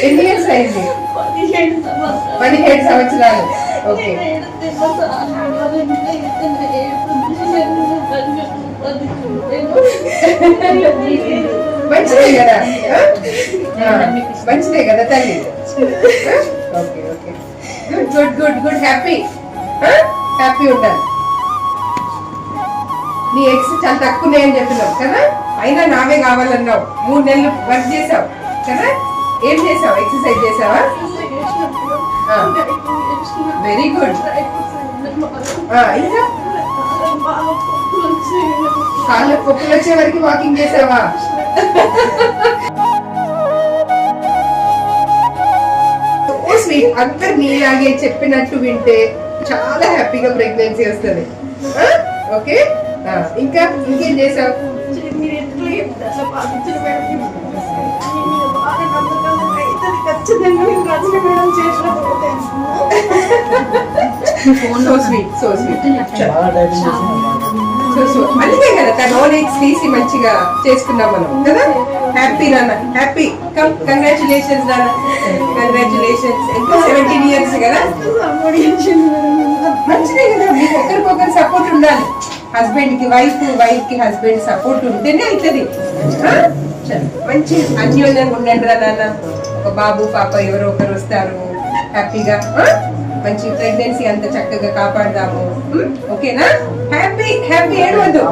ఎన్ని ఇయర్స్ అయింది? 17 సంవత్సరాలు. ఓకే, మంచిదే కదా, మంచిదే కదా తల్లి. Okay okay, good good good good, happy happy ఉండాలి. నీ ఎక్స్ చాలా తక్కువనే అని చెప్పినావు కదా, అయినా నావే కావాలన్నావు. 3 నెలలు వర్క్ చేసావు కదా, ఏం చేసావు? ఎక్సర్సైజ్ చేసావా? Very good. ఇంకా కాళ్ళ పొక్కులు వచ్చే వరకు వాకింగ్ చేసావా? స్వీట్. అందరు నీలాగే చెప్పినట్టు వింటే చాలా హ్యాపీగా ప్రెగ్నెన్సీ వస్తుంది. ఓకే, ఇంకా ఇంకేం చేసావు? అందుకే కదా తన ఓన్ ఎగ్స్ తీసి మంచిగా చేసుకున్నాం మనం కదా. హ్యాపీ నాన్న, హ్యాపీ. కమ్, కంగ్రాచులేషన్స్ నాన్న, కంగ్రాచులేషన్స్. ఇంకా 17 years కదా, మంచిదే కదా. మీకు ఒకరికొకరు సపోర్ట్ ఉండాలి. హస్బెండ్ కి వైఫ్, వైఫ్ కి హస్బెండ్ సపోర్ట్ ఉంటేనే అవుతుంది. మంచి అన్యోన్యంగా ఉండండి రా నాన్న. ఒక బాబు పాప ఎవరో ఒకరు వస్తారు. హ్యాపీగా మంచి ప్రెగ్నెన్సీ అంత చక్కగా కాపాడదాము. ఓకేనా? హ్యాపీ హ్యాపీ, ఏడవద్దు.